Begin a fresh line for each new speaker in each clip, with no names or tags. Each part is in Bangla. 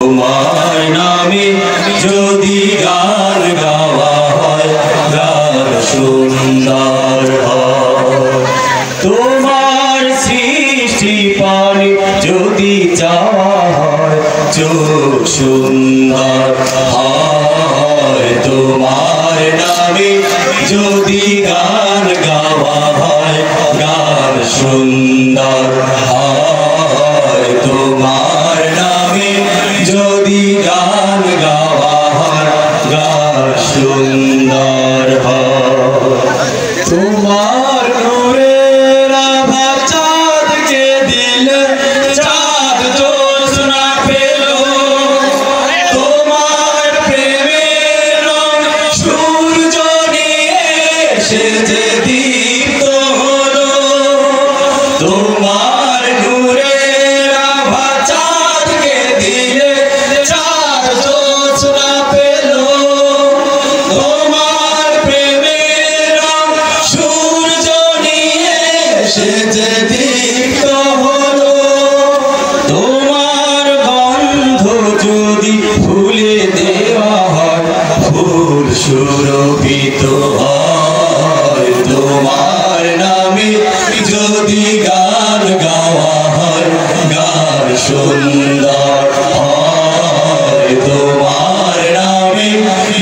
তোমার নামে যদি গান গাওয়া হয় গান সুন্দর হয়। তোমার সৃষ্টি পানে যদি চাওয়া হয় চোখ সুন্দর হয়। তোমার নামে যদি গান গাওয়া হয় গান সুন্দর হয়। তোমার নামে যদি গান গাওয়া হয় গান সুন্দর হয়। তোমার নূরের আভা চাঁদকে দিলে চাঁদ জ্যোৎস্না পেল। তোমার প্রেমের রং সূর্য নিয়ে এসে যে দীপ্ত হলো। তোমার নূরের আভা চাঁদকে দিলে চাঁদ জ্যোৎস্না পেল। তোমার প্রেমের রং সূর্য নিয়ে এসে যে দীপ্ত হলো। তোমার গন্ধ যদি ফুলে দেওয়া হয় ফুল সুরভিত হয়। তোমার নামে যদি গান গাওয়া হয় গান সুন্দর হয়। তোমার নামে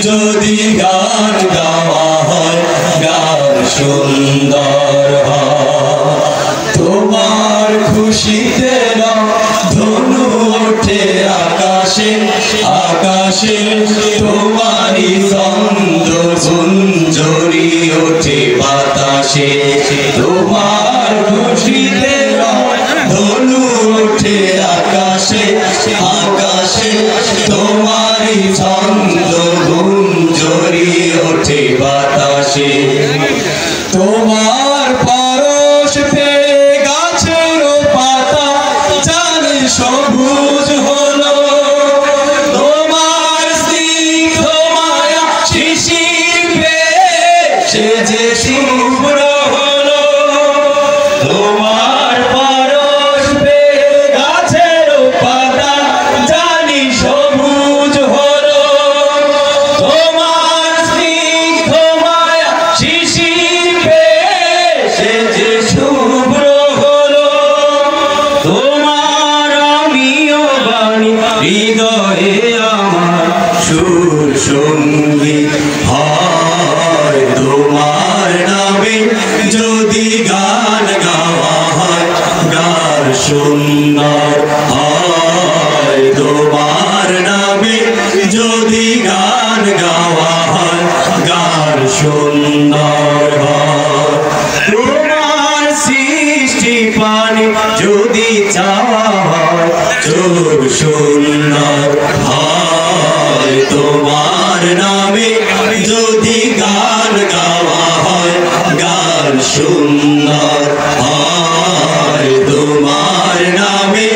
যদি গান গাওয়া হয় গান সুন্দর হয়। তোমার খুশিতে ধনু ওঠে আকাশে আকাশে। তোমারই ছন্দ গুঞ্জরি ওঠে বাতাসে। তোমার খুশিতে ধনু ওঠে আকাশে আকাশে। তোমারই ছন্দ গুঞ্জরি ওঠে বাতাসে। তোমার পরশ পেয়ে গাছের পাতা জানি সবুজ হলো। তোমার স্নিগ্ধ মায়া শিশির পেয়ে সে যে শুভ্র হলো। তোমার পরশ পেয়ে গাছের পাতা জানি সবুজ হলো। তোমার স্নিগ্ধ মায়া শিশির পেয়ে সে যে শুভ্র হলো। তোমার আমিও বাণী হৃদয়ে আমার সুর সঙ্গীত হয়। তোমার নামে যদি গান গাওয়া হয় গান সুন্দর হয়। তোমার নামে যদি গান গাওয়া হয় গান সুন্দর হয়। তোমার সৃষ্টি পানে যদি চাওয়া হয় চোখ সুন্দর হয়। তোমার নামে যদি গান গাওয়া হয় গান সুন্দর হয়। তোমার নামে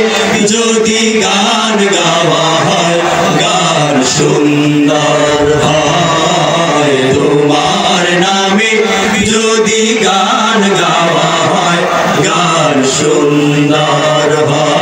যদি গান গাওয়া হয় গান সুন্দর হয়। তোমার নামে যদি গান গাওয়া হয় গান সুন্দর হয়।